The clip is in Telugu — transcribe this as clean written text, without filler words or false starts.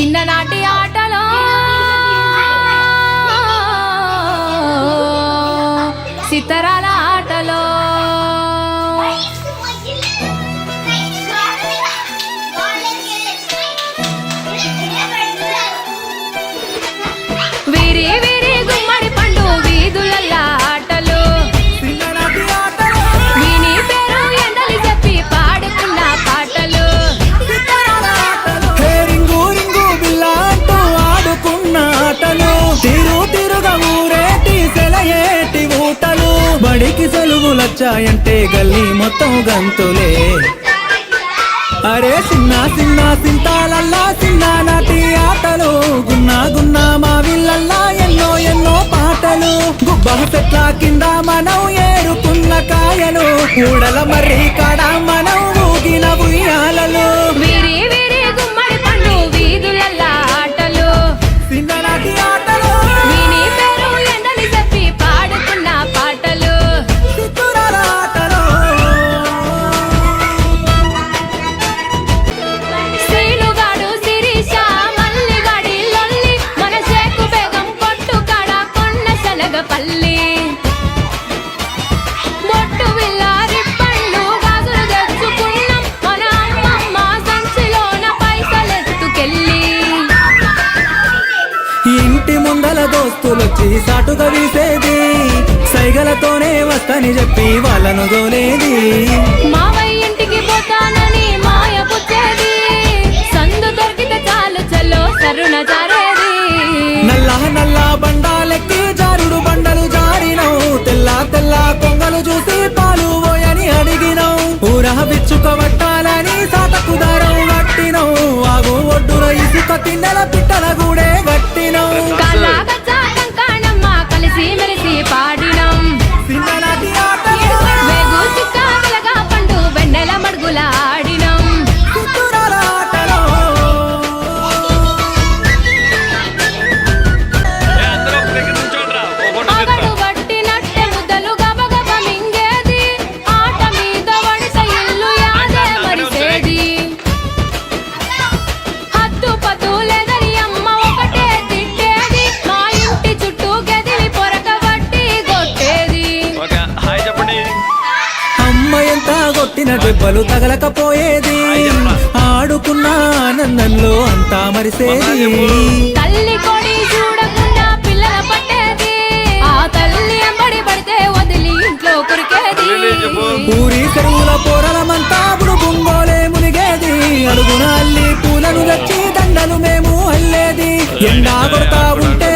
చిన్ననాటి ఆటలో సితరాల ఆటలో వీరి వీరి గుమ్మడి పండు వీధులల్ల ఆటలు వీని పేరు ఎండలి చెప్పి పాడుకున్న పాటలు రింగు రింగు బిల్లాంటూ ఆడుకున్న ఆటలు తిరు తిరుగా ఊరేటి సెలయేటి ఊటలు బడికి సెలవులొచ్చాయంటే గల్లీ మొత్తం గంతులే అరే చిన్న చిన్న సింతాలల్లా చిన్న నాటి ఆటలు గున్నా గున్నా మా విల్లల్లా ఎన్నో ఎన్నో పాటలు గుబ్బ చెట్ల కింద మనం ఏరుకున్న కాయలు ఊడల మర్రి కాడ మనం ఊగిన ఉయ్యాలలు వీరి వీరి గుమ్మడి పండు వీధులల్ల ఆటలు చిన్ననాటి ఆటలు వీని పేరు ఎండలి చెప్పి పాడుకున్న పాటలు చిత్తూరాల ఆటలు శ్రీనుగాడు శిరీష మల్లిగాడి లొల్లి మన షేకు బేగం పొట్టు కాడ కొన్న శనగపల్లి బొట్టు విల్ల రిబ్బన్లు గాజులు తెచ్చుకున్నాం మన అమ్మమ్మ సంచిలోన పైసలెత్తుకెళ్ళి ఇంటి ముందల దోస్తులొచ్చి సాటుగా వీసేది సైగలతోనే వస్తని చెప్పి వాళ్ళను దోలేది మావయ్య ఇంటికి పోతానని మాయ పుచ్చేది సందు దొరికితే చాలు చల్లో సరుణ జారేది నల్ల నల్ల బండాలెక్కి జారుడు బండలు జారినవు తెల్ల తెల్ల కొంగలు చూసి పాలు పోయని అడిగినవు ఊరహ విచ్చుకోబట్టాలని సాతకు దారం కట్టినవు ఆగు ఒడ్డున ఇసుక తిన్నెల పిట్టల గూడే కట్టినవు కళ్ళగచ్చా కంకాణమ్మ కలిసి మెలిసి పాడినం చిన్ననాటి ఆటలు వేగు చిక్క వెలగా పండు వెన్నెల మడుగుల ఆడినం చిత్తూరాల ఆటలు అగడు పట్టినట్టే ముద్దలు గబగబ మింగేది ఆట మీద వడిస ఇల్లు యాదే మరిసేది హద్దు పద్దు లేదని అమ్మ ఒకటే తిట్టేది మా ఇంటి చుట్టూ గదిలి పొరక బట్టి కొట్టేది హాయ్ చెప్పండి. అమ్మ ఎంత కొట్టిన దెబ్బలు తగలకపోయేది ఆడుకున్న ఆనందంలో అంతా మరిసేది తల్లి కొడి చూడకుండా పిల్లల పట్టేది ఆ తల్లి ఎంబడి పడితే వదిలి ఇంట్లో కురికేది ఊరి చెరువుల పోరలమంతా బుంగోలే మునిగేది అడుగున అల్లి పూలను తెచ్చి దండలు మేము అల్లేది ఎండా కొడతా ఉంటే